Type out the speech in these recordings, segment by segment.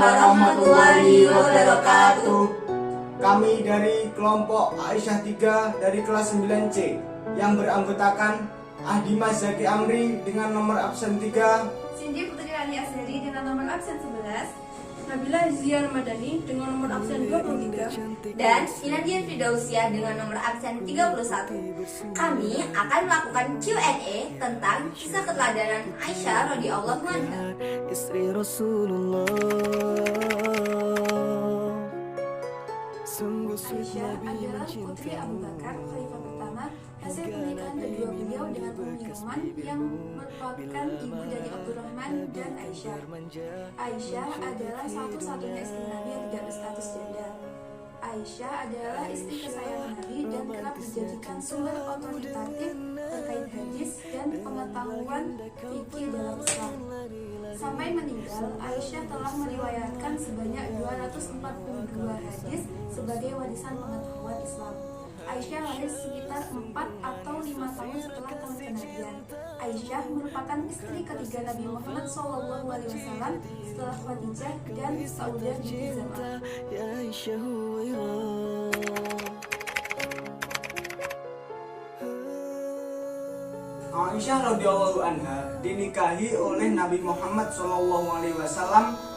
warahmatullahi wabarakatuh. Kami dari kelompok Aisyah 3 dari kelas 9C yang beranggotakan Ahdimas Zaki Amri dengan nomor absen 3, Cindy Putri Rani Asari dengan nomor absen 11, Nabila Ziar Madani dengan nomor absen 23, dan Inadian Fidausia dengan nomor absen 31. Kami akan melakukan Q&A tentang kisah keteladanan Aisyah radhiyallahu anha. Istri Rasulullah. Aisyah adalah putri Abu Bakar, khalifah pertama, hasil pernikahan kedua beliau dengan Ummi Ruman yang merupakan ibu dari Abdurrahman dan Aisyah. Aisyah adalah satu-satunya istri Nabi yang tidak berstatus janda. Aisyah adalah istri kesayangan Nabi dan kerap dijadikan sumber otoritatif terkait hadis dan pengetahuan fikih dalam Islam. Sampai meninggal, Aisyah telah meriwayatkan sebanyak 242 hadis sebagai warisan pengetahuan Islam. Aisyah lahir sekitar 4 atau 5 tahun setelah tahun kenabian. Aisyah merupakan istri ketiga Nabi Muhammad SAW setelah Khadijah dan Saudah binti Zam'ah. Aisyah radhiyallahu anha dinikahi oleh Nabi Muhammad SAW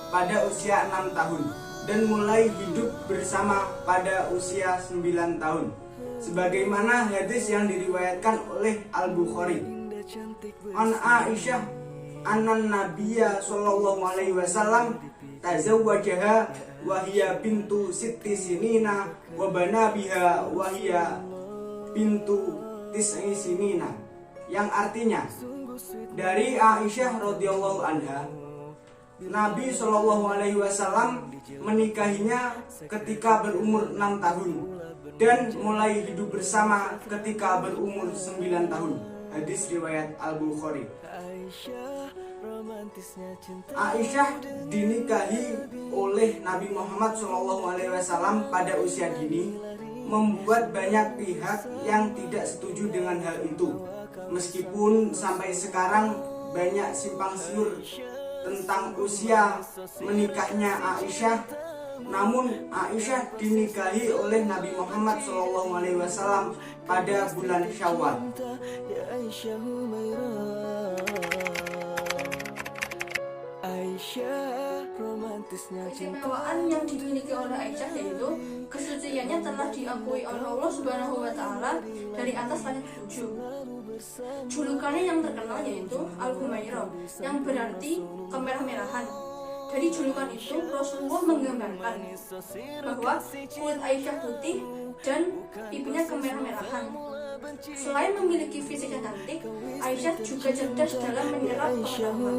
pada usia 6 tahun dan mulai hidup bersama pada usia 9 tahun. Sebagaimana hadis yang diriwayatkan oleh Al-Bukhari. An Aisyah annan Nabiyya sallallahu alaihi wasallam tazawwajaha wa hiya bintu sitti sinina wa bana biha wa hiya bintu tis'i sinina, yang artinya dari Aisyah radhiyallahu anha, Nabi Shallallahu alaihi wasallam menikahinya ketika berumur 6 tahun dan mulai hidup bersama ketika berumur 9 tahun. Hadis riwayat Al-Bukhari. Aisyah dinikahi oleh Nabi Muhammad SAW pada usia dini, membuat banyak pihak yang tidak setuju dengan hal itu. Meskipun sampai sekarang banyak simpang siur tentang usia menikahnya Aisyah, namun Aisyah dinikahi oleh Nabi Muhammad SAW pada bulan Syawal. Keistimewaan yang dimiliki oleh Aisyah yaitu kesuciannya telah diakui oleh Allah Subhanahu wa Ta'ala dari atas langit 7. Julukannya yang terkenal yaitu Al-Humairah, yang berarti kemerah-merahan. Dari julukan itu, Rasulullah menggambarkan bahwa kulit Aisyah putih dan pipinya kemerah-merahan. Selain memiliki fisik yang cantik, Aisyah juga cerdas dalam menyerap pengetahuan.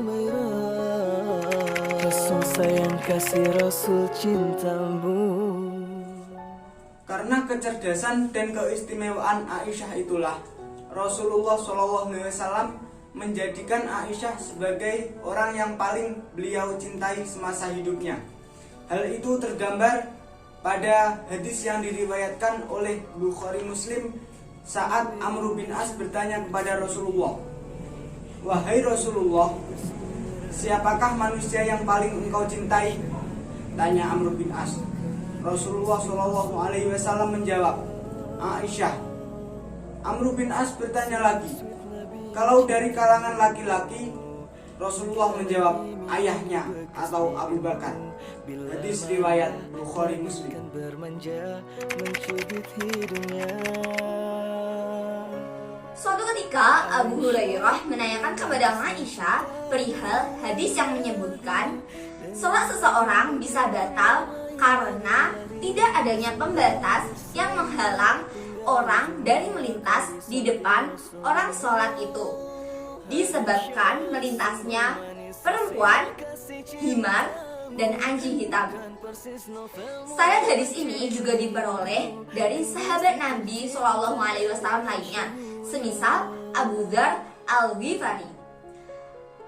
Rasul sayang kasih Rasul cintamu. Karena kecerdasan dan keistimewaan Aisyah itulah Rasulullah SAW menjadikan Aisyah sebagai orang yang paling beliau cintai semasa hidupnya. Hal itu tergambar pada hadis yang diriwayatkan oleh Bukhari Muslim saat Amr bin As bertanya kepada Rasulullah, "Wahai Rasulullah, siapakah manusia yang paling engkau cintai?" tanya Amr bin As. Rasulullah SAW menjawab, "Aisyah." Amr bin As bertanya lagi, "Kalau dari kalangan laki-laki?" Rasulullah menjawab, "Ayahnya atau Abu Bakar." Hadis riwayat Bukhari Muslim. Suatu ketika Abu Hurairah menanyakan kepada Aisyah perihal hadis yang menyebutkan sholat seseorang bisa batal karena tidak adanya pembatas yang menghalang orang dari melintas di depan orang sholat itu, disebabkan melintasnya perempuan, himar, dan anjing hitam. Sanad hadis ini juga diperoleh dari sahabat Nabi SAW lainnya, semisal Abu Dzar Al-Ghifari.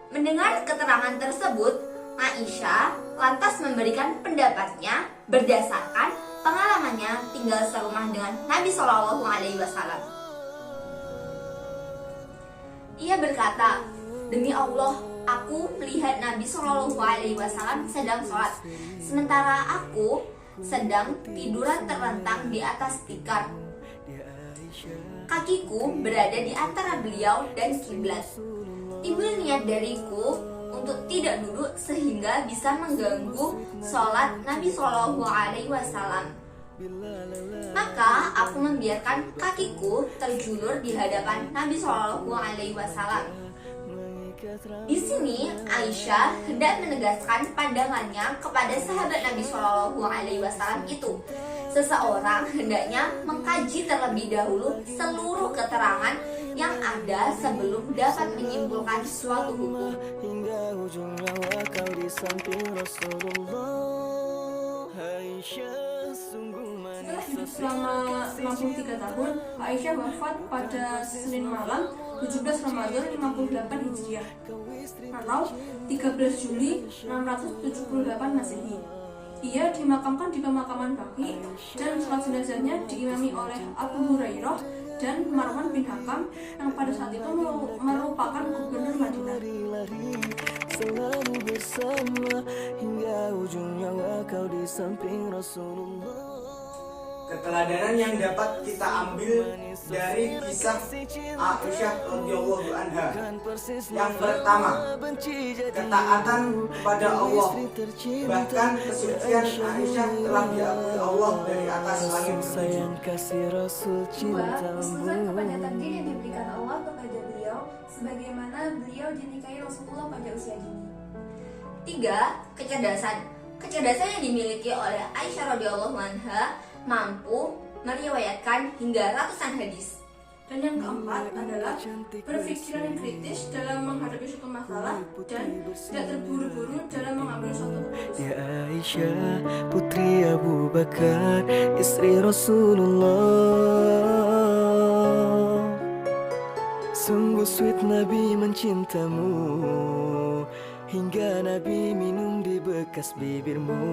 Mendengar keterangan tersebut, Aisyah lantas memberikan pendapatnya berdasarkan pengalamannya tinggal serumah dengan Nabi SAW. Ia berkata, "Demi Allah, aku melihat Nabi Shallallahu Alaihi Wasallam sedang sholat, sementara aku sedang tiduran terlentang di atas tikar. Kakiku berada di antara beliau dan kiblat. Timbul niat dariku untuk tidak duduk sehingga bisa mengganggu sholat Nabi Shallallahu Alaihi Wasallam. Maka aku membiarkan kakiku terjulur di hadapan Nabi Shallallahu Alaihi Wasallam. Di sini Aisyah hendak menegaskan pandangannya kepada sahabat Nabi Shallallahu Alaihi Wasallam itu. Seseorang hendaknya mengkaji terlebih dahulu seluruh keterangan yang ada sebelum dapat menyimpulkan suatu hukum. Hingga ujung nyawa kau di samping Rasulullah. Aisyah sungguh Setelah hidup selama 63 tahun, Aisyah wafat pada Senin malam 17 Ramadan 58 Hijriah atau 13 Juli 678 Masehi. Ia dimakamkan di pemakaman Baqi dan sholat jenazahnya diimami oleh Abu Hurairah dan Marwan bin Hakam yang pada saat itu merupakan gubernur Madinah. selalu bersama hingga ujung nyawa kau di samping Rasulullah. Keteladanan yang dapat kita ambil dari kisah Aisyah radhiyallahu anha. Yang pertama, ketaatan kepada Allah. Bahkan kesucian Aisyah telah diakui Allah dari atas langit Sayang kasih Rasul Kedua, cintamu. khususan kepada takdir yang diberikan Allah kepada beliau, sebagaimana beliau dinikahi Rasulullah pada usia dini. 3. Kecerdasan. Kecerdasan yang dimiliki oleh Aisyah radhiyallahu anha mampu meriwayatkan hingga ratusan hadis. Dan yang keempat adalah berpikiran yang kritis dalam menghadapi suatu masalah dan tidak terburu-buru dalam mengambil suatu keputusan. Ya Aisyah putri Abu Bakar, istri Rasulullah. Sungguh sweet Nabi mencintamu, hingga Nabi minum di bekas bibirmu.